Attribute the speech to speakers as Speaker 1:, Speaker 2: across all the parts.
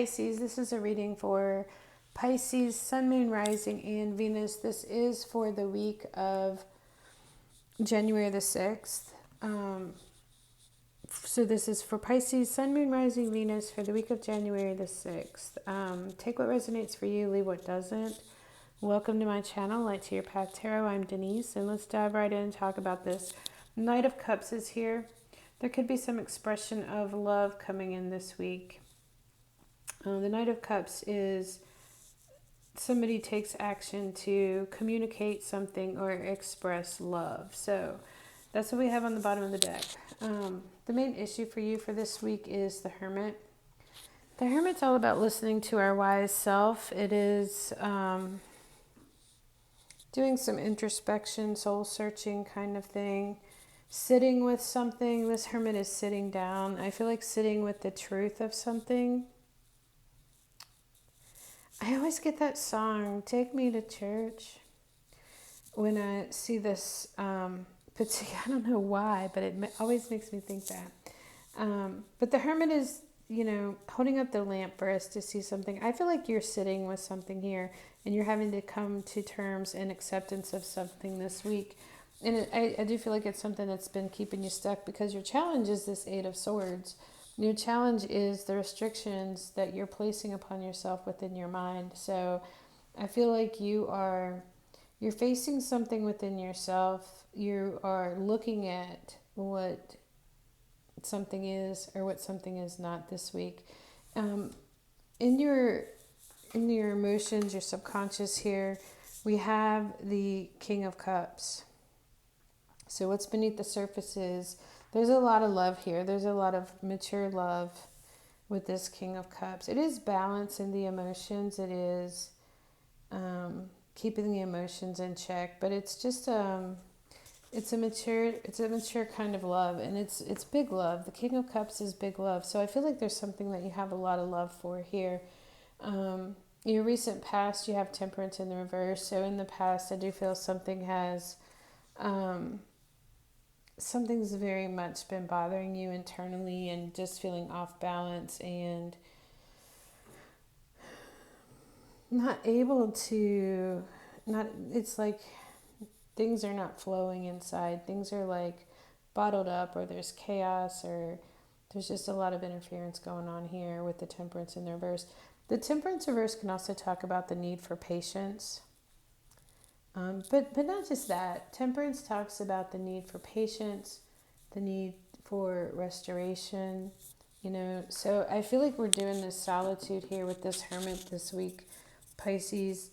Speaker 1: Pisces, this is a reading for Pisces, Sun, Moon, Rising, and Venus. This is for the week of January the 6th. So this is for Pisces, Sun, Moon, Rising, Venus for the week of January the 6th. Take what resonates for you, leave what doesn't. Welcome to my channel, Light to Your Path Tarot. I'm Denise, and let's dive right in and talk about this. Knight of Cups is here. There could be some expression of love coming in this week. The Knight of Cups is somebody takes action to communicate something or express love. So that's what we have on the bottom of the deck. The main issue for you for this week is the Hermit. The Hermit's all about listening to our wise self. It is doing some introspection, soul searching kind of thing. Sitting with something. This Hermit is sitting down. I feel like sitting with the truth of something. I always get that song, Take Me to Church, when I see this particular, I don't know why, but it always makes me think that. But the Hermit is, holding up the lamp for us to see something. I feel like you're sitting with something here and you're having to come to terms and acceptance of something this week. And I do feel like it's something that's been keeping you stuck because your challenge is this Eight of Swords. Your challenge is the restrictions that you're placing upon yourself within your mind. So I feel like you're facing something within yourself. You are looking at what something is or what something is not this week. In your emotions, your subconscious here, we have the King of Cups. So what's beneath the surface is there's a lot of love here. There's a lot of mature love with this King of Cups. It is balance in the emotions. It is keeping the emotions in check. But it's just it's a mature kind of love, and it's big love. The King of Cups is big love. So I feel like there's something that you have a lot of love for here. Your recent past, you have Temperance in the reverse. So in the past, I do feel something has. Something's very much been bothering you internally and just feeling off balance and it's like things are not flowing inside. Things are like bottled up, or there's chaos, or there's just a lot of interference going on here with the Temperance in the reverse. The Temperance reverse can also talk about the need for patience. But not just that. Temperance talks about the need for patience, the need for restoration, So I feel like we're doing this solitude here with this Hermit this week, Pisces.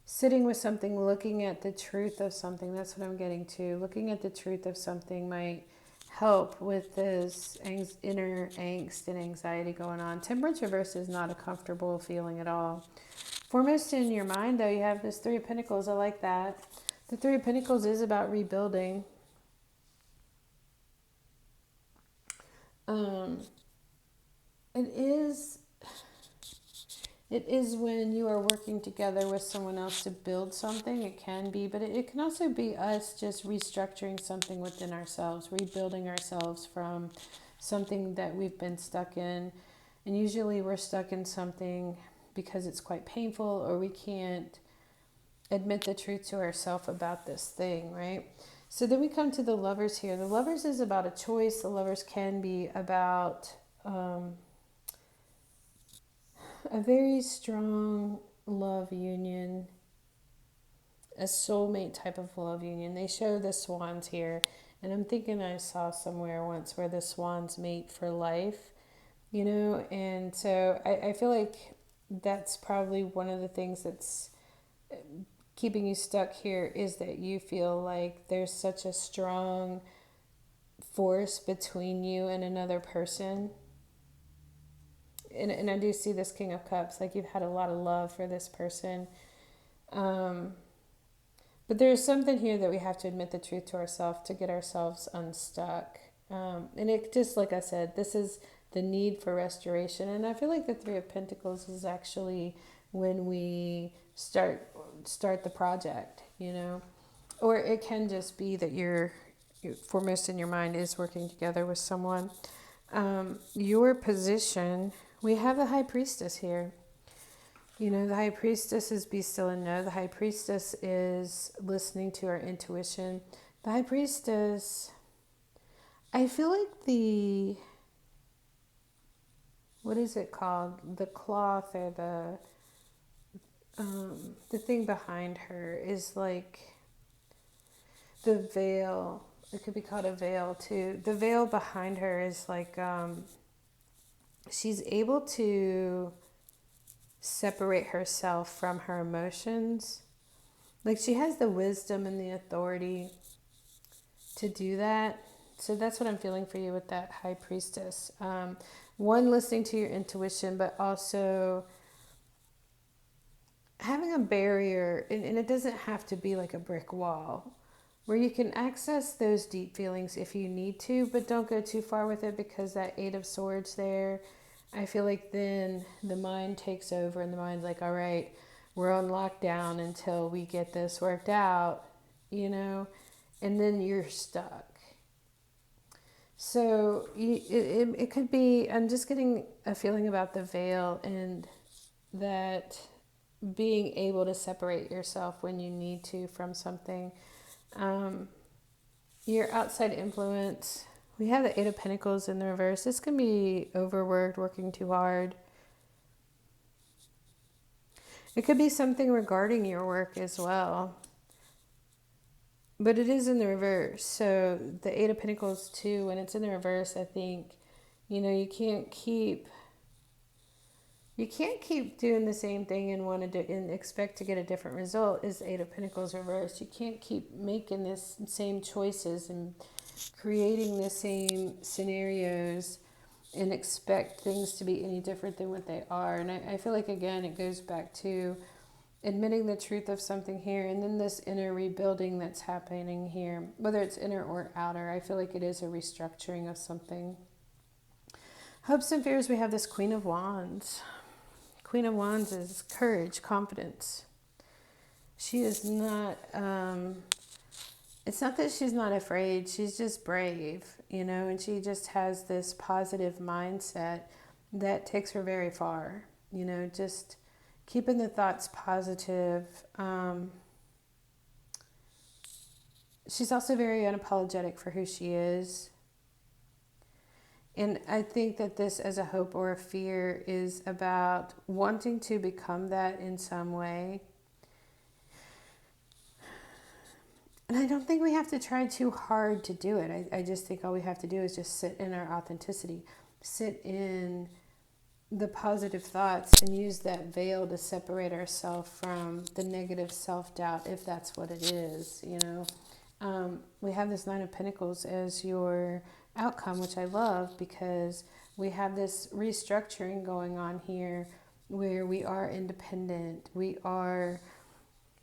Speaker 1: Sitting with something, looking at the truth of something. That's what I'm getting to. Looking at the truth of something might help with this inner angst and anxiety going on. Temperance reverse is not a comfortable feeling at all. Foremost in your mind, though, you have this Three of Pentacles. I like that. The Three of Pentacles is about rebuilding. It is when you are working together with someone else to build something. It can be, but it can also be us just restructuring something within ourselves, rebuilding ourselves from something that we've been stuck in. And usually we're stuck in something because it's quite painful, or we can't admit the truth to ourselves about this thing, right? So then we come to the Lovers here. The Lovers is about a choice. The Lovers can be about a very strong love union, a soulmate type of love union. They show the swans here, and I'm thinking I saw somewhere once where the swans mate for life, and so I feel like that's probably one of the things that's keeping you stuck here, is that you feel like there's such a strong force between you and another person. And I do see this King of Cups, like you've had a lot of love for this person. But there's something here that we have to admit the truth to ourselves to get ourselves unstuck. And it just, like I said, this is the need for restoration. And I feel like the Three of Pentacles is actually when we start the project, Or it can just be that you're foremost in your mind is working together with someone. Your position we have the High Priestess here. You know, the High Priestess is be still and know. The High Priestess is listening to our intuition. The High Priestess, I feel like what is it called? The cloth or the thing behind her is like the veil. It could be called a veil too. The veil behind her is like she's able to separate herself from her emotions. Like she has the wisdom and the authority to do that. So that's what I'm feeling for you with that High Priestess. One, listening to your intuition, but also having a barrier, and it doesn't have to be like a brick wall, where you can access those deep feelings if you need to, but don't go too far with it, because that Eight of Swords there, I feel like then the mind takes over and the mind's like, all right, we're on lockdown until we get this worked out, you know, and then you're stuck. So it could be, I'm just getting a feeling about the veil and that being able to separate yourself when you need to from something. Your outside influence, we have the Eight of Pentacles in the reverse. This can be overworked, working too hard. It could be something regarding your work as well. But it is in the reverse. So the Eight of Pentacles too, when it's in the reverse, I think, you know, you can't keep doing the same thing and want to do and expect to get a different result. Is Eight of Pentacles reversed. You can't keep making this same choices and creating the same scenarios and expect things to be any different than what they are. And I feel like, again, it goes back to admitting the truth of something here, and then this inner rebuilding that's happening here, whether it's inner or outer. I feel like it is a restructuring of something. Hopes and fears, we have this Queen of Wands. Queen of Wands is courage, confidence. She is not, it's not that she's not afraid, she's just brave, you know, and she just has this positive mindset that takes her very far, you know, just keeping the thoughts positive. She's also very unapologetic for who she is. And I think that this, as a hope or a fear, is about wanting to become that in some way. And I don't think we have to try too hard to do it. I just think all we have to do is just sit in our authenticity, sit in the positive thoughts, and use that veil to separate ourselves from the negative self-doubt, if that's what it is, you know. We have this Nine of Pentacles as your outcome, which I love, because we have this restructuring going on here where we are independent. We are,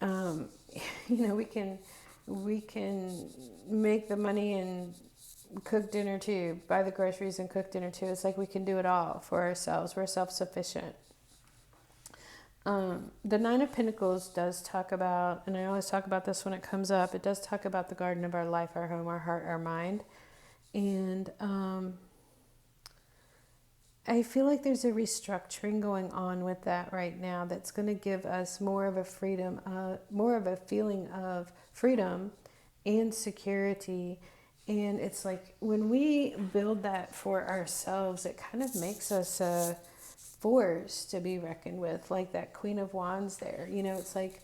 Speaker 1: you know, we can make the money and cook dinner too, buy the groceries and cook dinner too. It's like we can do it all for ourselves. We're self-sufficient. The Nine of Pentacles does talk about, and I always talk about this when it comes up, it does talk about the garden of our life, our home, our heart, our mind. And I feel like there's a restructuring going on with that right now that's going to give us more of a freedom, more of a feeling of freedom and security. And it's like when we build that for ourselves, it kind of makes us a force to be reckoned with, like that Queen of Wands there. You know, it's like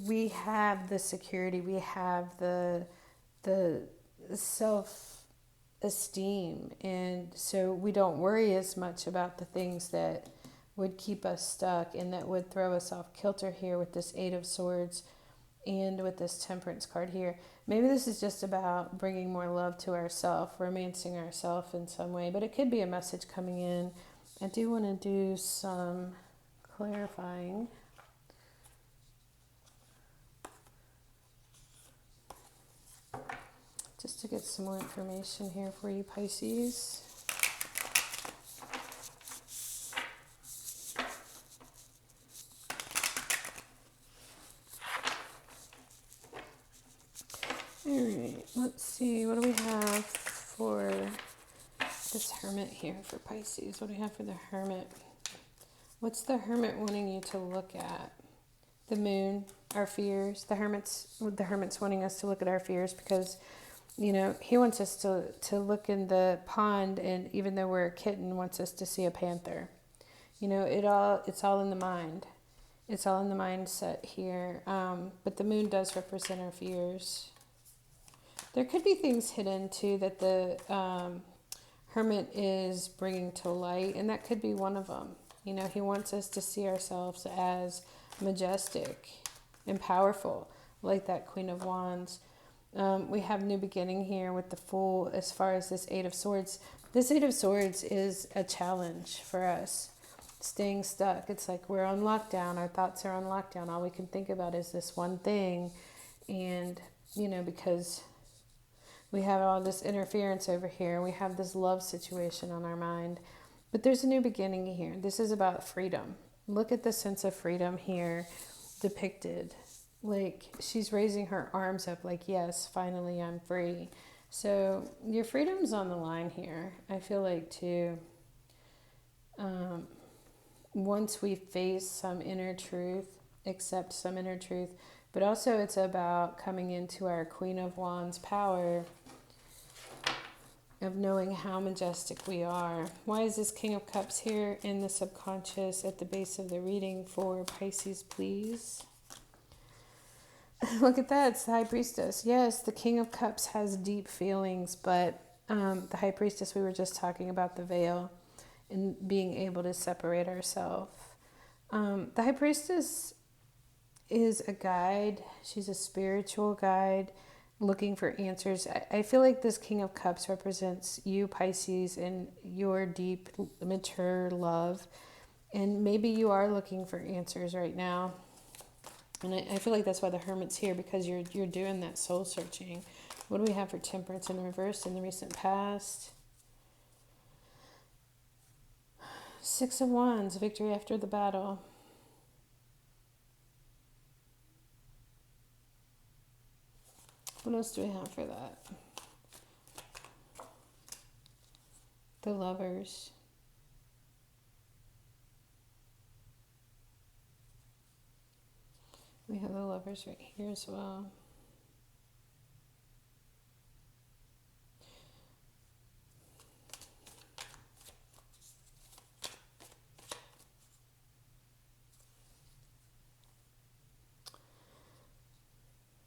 Speaker 1: we have the security, we have the self-esteem, and so we don't worry as much about the things that would keep us stuck and that would throw us off kilter here with this Eight of Swords and with this Temperance card here. Maybe this is just about bringing more love to ourselves, romancing ourselves in some way, but it could be a message coming in. I do want to do some clarifying. Just to get some more information here for you, Pisces. All right, let's see. What do we have for this Hermit here for Pisces? What do we have for the Hermit? What's the Hermit wanting you to look at? The Moon, our fears. The Hermit's wanting us to look at our fears because, he wants us to look in the pond, and even though we're a kitten, wants us to see a panther. It's all in the mind. It's all in the mindset here. But the Moon does represent our fears. There could be things hidden too that the Hermit is bringing to light, and that could be one of them. He wants us to see ourselves as majestic and powerful, like that Queen of Wands. We have new beginning here with the Fool as far as this Eight of Swords. This Eight of Swords is a challenge for us. Staying stuck. It's like we're on lockdown. Our thoughts are on lockdown. All we can think about is this one thing. And, because we have all this interference over here. We have this love situation on our mind. But there's a new beginning here. This is about freedom. Look at the sense of freedom here depicted. Like she's raising her arms up like, yes, finally I'm free. So your freedom's on the line here. I feel like too, once we face some inner truth, accept some inner truth, but also it's about coming into our Queen of Wands power of knowing how majestic we are. Why is this King of Cups here in the subconscious at the base of the reading for Pisces, please? Look at that, it's the High Priestess. Yes, the King of Cups has deep feelings, but the High Priestess, we were just talking about the veil and being able to separate ourselves. The High Priestess is a guide. She's a spiritual guide looking for answers. I feel like this King of Cups represents you, Pisces, and your deep, mature love. And maybe you are looking for answers right now. And I feel like that's why the Hermit's here, because you're doing that soul searching. What do we have for Temperance in reverse in the recent past? Six of Wands, victory after the battle. What else do we have for that? The Lovers. We have the Lovers right here as well.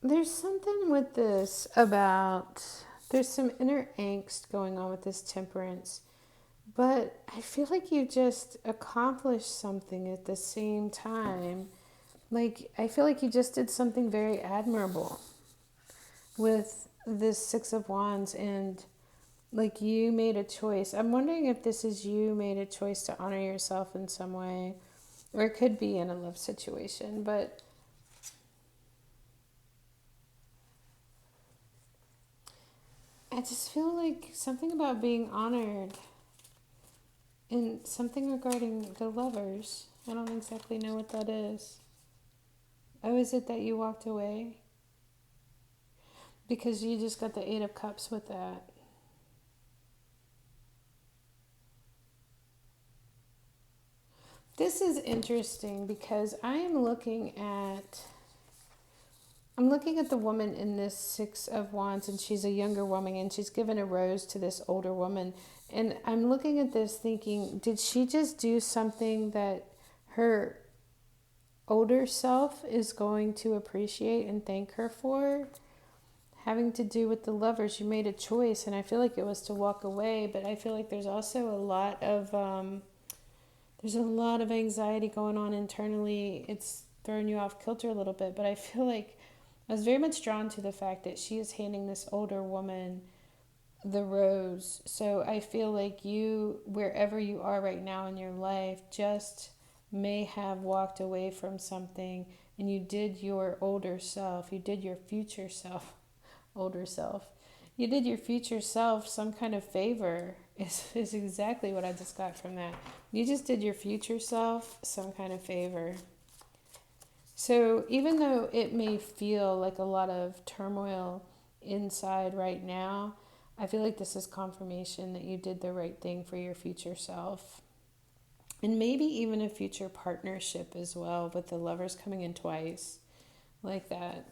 Speaker 1: There's something with this about, there's some inner angst going on with this Temperance, but I feel like you just accomplished something at the same time. Like, I feel like you just did something very admirable with this Six of Wands, and like you made a choice. I'm wondering if this is you made a choice to honor yourself in some way, or it could be in a love situation, but I just feel like something about being honored and something regarding the Lovers. I don't exactly know what that is. Oh, is it that you walked away? Because you just got the Eight of Cups with that. This is interesting because I'm looking at the woman in this Six of Wands, and she's a younger woman, and she's given a rose to this older woman. And I'm looking at this thinking, did she just do something that her older self is going to appreciate and thank her for? Having to do with the Lovers, you made a choice, and I feel like it was to walk away, but I feel like there's also a lot of anxiety going on internally. It's throwing you off kilter a little bit, but I feel like I was very much drawn to the fact that she is handing this older woman the rose. So I feel like you, wherever you are right now in your life, just may have walked away from something, and you did your older self, you did your future self, older self, you did your future self some kind of favor, is exactly what I just got from that. You just did your future self some kind of favor. So even though it may feel like a lot of turmoil inside right now, I feel like this is confirmation that you did the right thing for your future self. And maybe even a future partnership as well, with the Lovers coming in twice like that.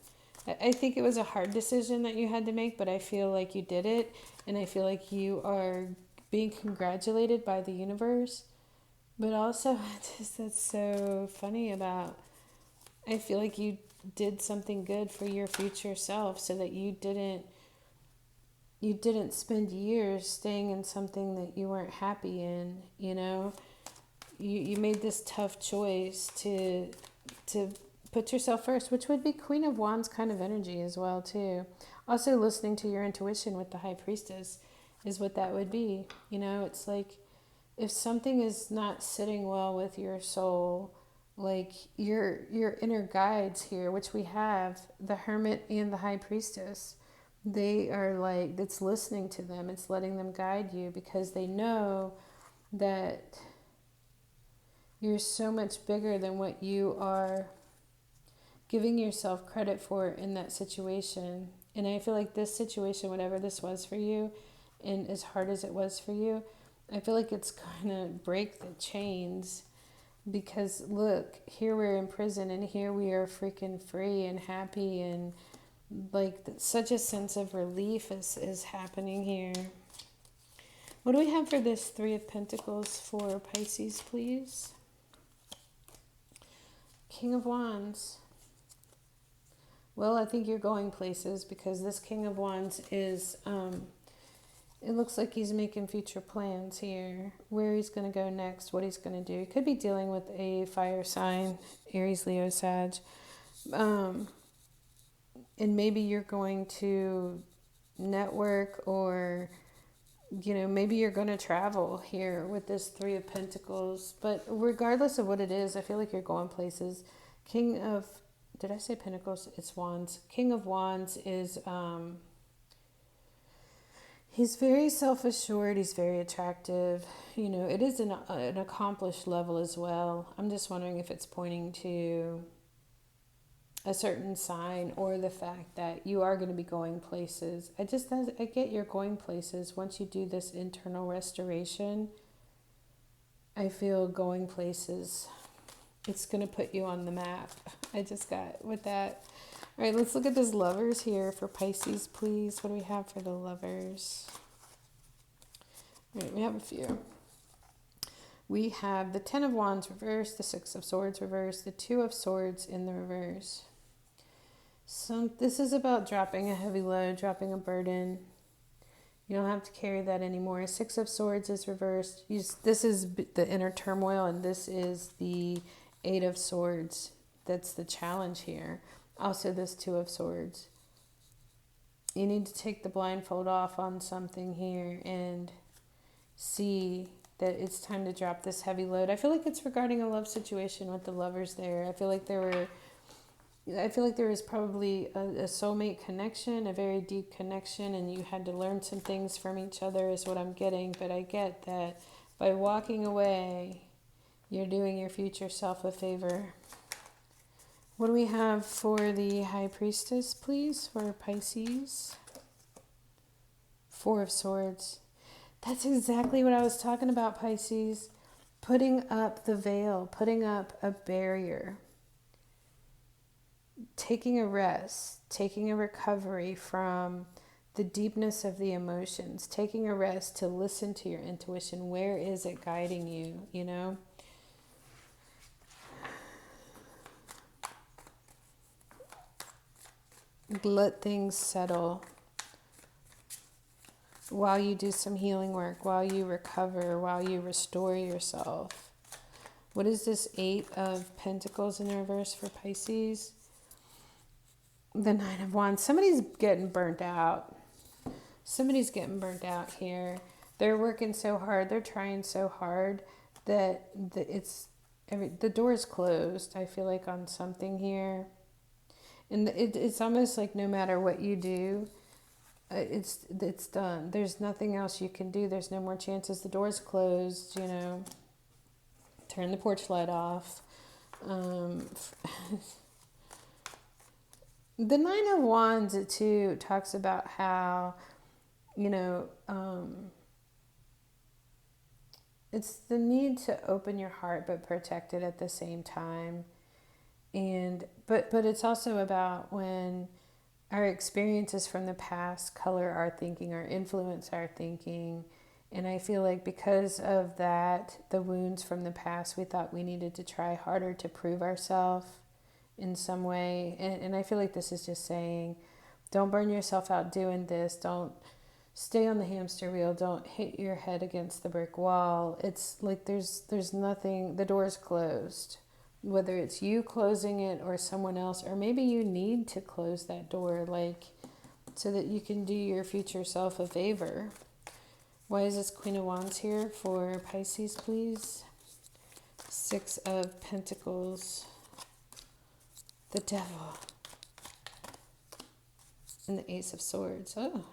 Speaker 1: I think it was a hard decision that you had to make, but I feel like you did it. And I feel like you are being congratulated by the universe. But also, just that's so funny about, I feel like you did something good for your future self so that you didn't spend years staying in something that you weren't happy in, you know? You made this tough choice to put yourself first, which would be Queen of Wands kind of energy as well too. Also, listening to your intuition with the High Priestess is what that would be. You know, it's like if something is not sitting well with your soul, like your inner guides here, which we have the Hermit and the High Priestess, they are like, it's listening to them, it's letting them guide you, because they know that you're so much bigger than what you are giving yourself credit for in that situation. And I feel like this situation, whatever this was for you, and as hard as it was for you, I feel like it's going to break the chains. Because look, here we're in prison and here we are freaking free and happy, and like such a sense of relief is happening here. What do we have for this Three of Pentacles for Pisces, please? King of Wands. Well, I think you're going places, because this King of Wands is, it looks like he's making future plans here. Where he's going to go next, what he's going to do. He could be dealing with a fire sign, Aries, Leo, Sag. And maybe you're going to network, or, you know, maybe you're going to travel here with this Three of Pentacles. But regardless of what it is, I feel like you're going places. King of, did I say Pentacles? It's Wands. King of Wands is, he's very self-assured. He's very attractive. You know, it is an accomplished level as well. I'm just wondering if it's pointing to a certain sign, or the fact that you are going to be going places. I get you're going places once you do this internal restoration. I feel going places. It's going to put you on the map. I just got with that. All right, let's look at this Lovers here for Pisces, please. What do we have for the Lovers? All right, we have a few. We have the Ten of Wands reversed, the Six of Swords reversed, the Two of Swords in the reverse. So this is about dropping a heavy load, dropping a burden. You don't have to carry that anymore. Six of Swords is reversed. This is the inner turmoil, and this is the Eight of Swords. That's the challenge here. Also, this Two of Swords. You need to take the blindfold off on something here and see that it's time to drop this heavy load. I feel like it's regarding a love situation with the Lovers there. I feel like there was probably a soulmate connection, a very deep connection, and you had to learn some things from each other is what I'm getting. But I get that by walking away, you're doing your future self a favor. What do we have for the High Priestess, please, for Pisces? Four of Swords. That's exactly what I was talking about, Pisces. Putting up the veil, putting up a barrier. Taking a rest, taking a recovery from the deepness of the emotions, taking a rest to listen to your intuition. Where is it guiding you, you know? Let things settle while you do some healing work, while you recover, while you restore yourself. What is this Eight of Pentacles in reverse for Pisces? The Nine of Wands. Somebody's getting burnt out. Somebody's getting burnt out here. They're working so hard. They're trying so hard that the door is closed, I feel like, on something here. And it's almost like no matter what you do, it's done. There's nothing else you can do. There's no more chances. The door's closed, you know. Turn the porch light off. The Nine of Wands, too, talks about how you know, it's the need to open your heart but protect it at the same time. And but it's also about when our experiences from the past color our thinking or influence our thinking. And I feel like because of that, the wounds from the past, we thought we needed to try harder to prove ourselves in some way. And I feel like this is just saying, don't burn yourself out doing this. Don't stay on the hamster wheel. Don't hit your head against the brick wall. It's like there's nothing, the door's closed. Whether it's you closing it or someone else, or maybe you need to close that door, like, so that you can do your future self a favor. Why is this Queen of Wands here for Pisces, please? Six of Pentacles, the Devil, and the Ace of Swords. Oh,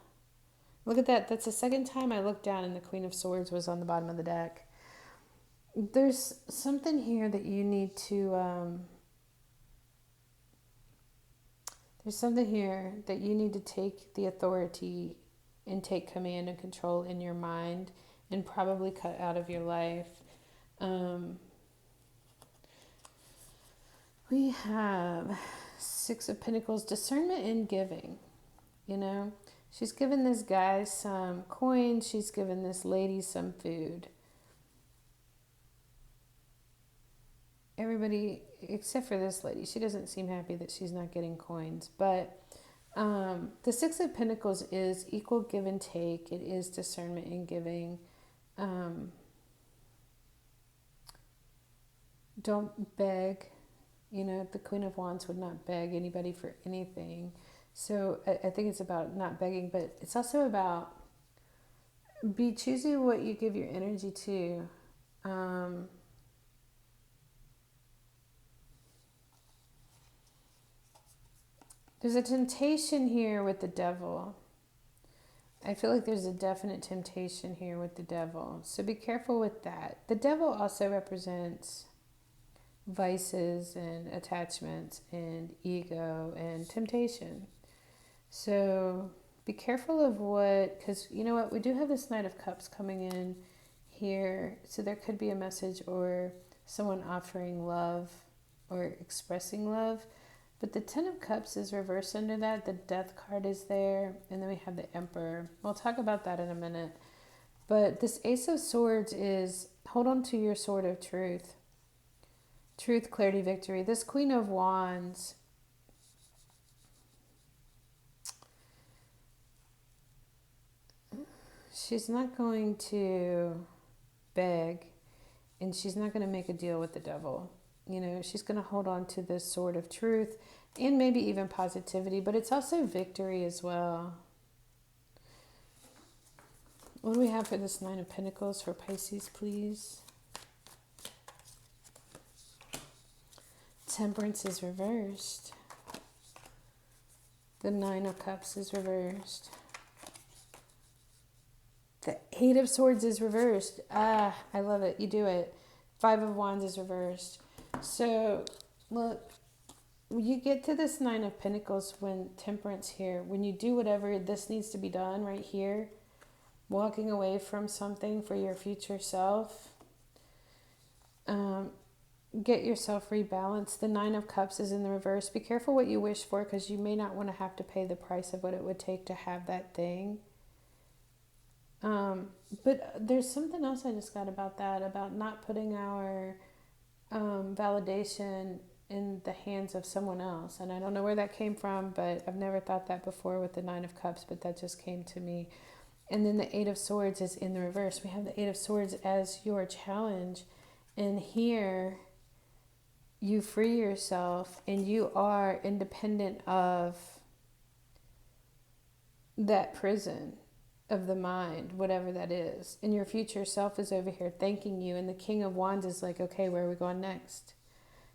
Speaker 1: look at that. That's the second time I looked down and the Queen of Swords was on the bottom of the deck. There's something here that you need to, there's something here that you need to take the authority and take command and control in your mind and probably cut out of your life. We have Six of Pentacles, discernment and giving. You know, she's given this guy some coins. She's given this lady some food. Everybody, except for this lady, she doesn't seem happy that she's not getting coins. But the Six of Pentacles is equal give and take. It is discernment and giving. Don't beg. You know, the Queen of Wands would not beg anybody for anything. So I think it's about not begging, but it's also about be choosy what you give your energy to. There's a temptation here with the Devil. I feel like there's a definite temptation here with the Devil. So be careful with that. The Devil also represents vices and attachments and ego and temptation. So be careful of what, because you know what, we do have this Knight of Cups coming in here. So there could be a message or someone offering love or expressing love. But the Ten of Cups is reversed under that. The Death card is there. And then we have the Emperor. We'll talk about that in a minute. But this Ace of Swords is hold on to your sword of truth. Truth, clarity, victory. This Queen of Wands, she's not going to beg, and she's not going to make a deal with the Devil. You know, she's going to hold on to this sword of truth and maybe even positivity, but it's also victory as well. What do we have for this Nine of Pentacles for Pisces, please? Temperance is reversed. The Nine of Cups is reversed. The Eight of Swords is reversed. Ah, I love it. You do it. Five of Wands is reversed. So, look, you get to this Nine of Pentacles when Temperance here, when you do whatever this needs to be done right here, walking away from something for your future self, get yourself rebalanced. The Nine of Cups is in the reverse. Be careful what you wish for, because you may not want to have to pay the price of what it would take to have that thing. But there's something else I just got about that, about not putting our validation in the hands of someone else. And I don't know where that came from, but I've never thought that before with the Nine of Cups, but that just came to me. And then the Eight of Swords is in the reverse. We have the Eight of Swords as your challenge. And here you free yourself and you are independent of that prison of the mind, whatever that is. And your future self is over here thanking you. And the King of Wands is like, okay, where are we going next?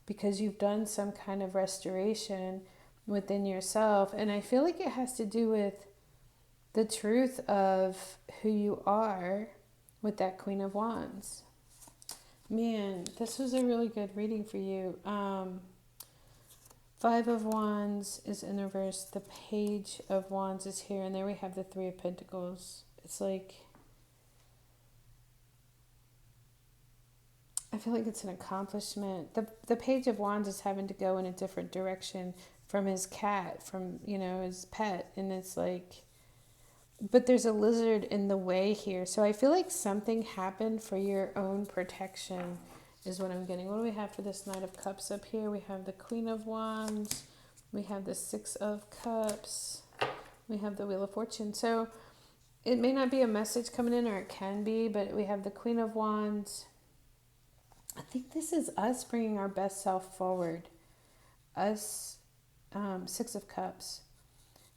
Speaker 1: Because you've done some kind of restoration within yourself. And I feel like it has to do with the truth of who you are with that Queen of Wands. Man, this was a really good reading for you. Five of Wands is in reverse. The Page of Wands is here. And there we have the Three of Pentacles. It's like, I feel like it's an accomplishment. The Page of Wands is having to go in a different direction from his cat, from, his pet. And it's like, but there's a lizard in the way here. So I feel like something happened for your own protection is what I'm getting. What do we have for this Knight of Cups up here? We have the Queen of Wands. We have the Six of Cups. We have the Wheel of Fortune. So it may not be a message coming in, or it can be, but we have the Queen of Wands. I think this is us bringing our best self forward. Us, Six of Cups.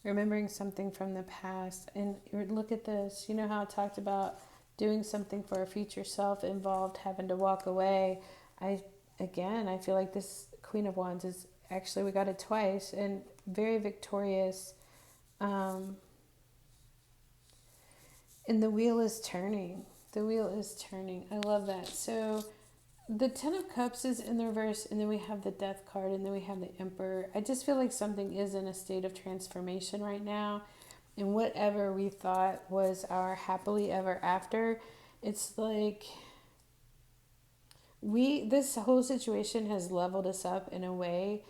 Speaker 1: Remembering something from the past. And look at this. You know how I talked about doing something for a future self involved having to walk away. I feel like this Queen of Wands is actually, we got it twice, and very victorious. And the wheel is turning. The wheel is turning. I love that. So the Ten of Cups is in the reverse, and then we have the Death card, and then we have the Emperor. I just feel like something is in a state of transformation right now. And whatever we thought was our happily ever after, it's like this whole situation has leveled us up in a way.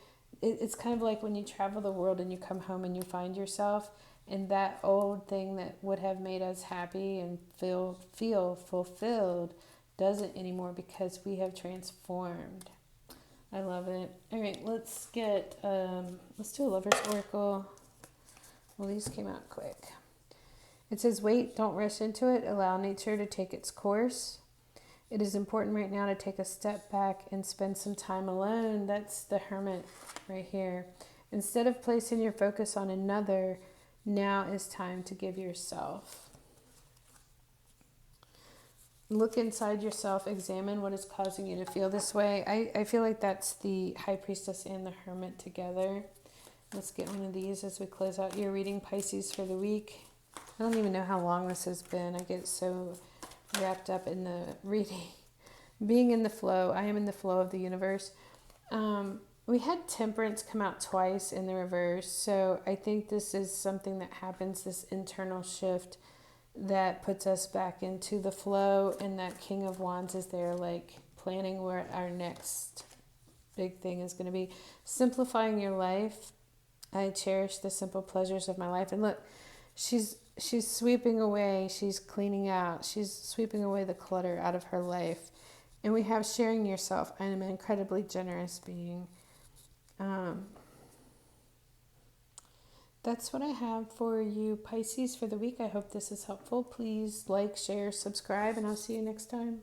Speaker 1: It's kind of like when you travel the world and you come home and you find yourself, and that old thing that would have made us happy and feel fulfilled doesn't anymore, because we have transformed. I love it. All right, let's do a Lover's Oracle. Well, these came out quick. It says, wait, don't rush into it. Allow nature to take its course. It is important right now to take a step back and spend some time alone. That's the Hermit right here. Instead of placing your focus on another, now is time to give yourself. Look inside yourself, examine what is causing you to feel this way. I feel like that's the High Priestess and the Hermit together. Let's get one of these as we close out your reading, Pisces, for the week. I don't even know how long this has been. I get so wrapped up in the reading. Being in the flow. I am in the flow of the universe. We had Temperance come out twice in the reverse. So I think this is something that happens, this internal shift that puts us back into the flow, and that King of Wands is there, like planning where our next big thing is going to be. Simplifying your life. I cherish the simple pleasures of my life. And look, she's sweeping away, she's cleaning out, she's sweeping away the clutter out of her life. And we have sharing yourself. I am an incredibly generous being. That's what I have for you, Pisces, for the week. I hope this is helpful. Please like, share, subscribe, and I'll see you next time.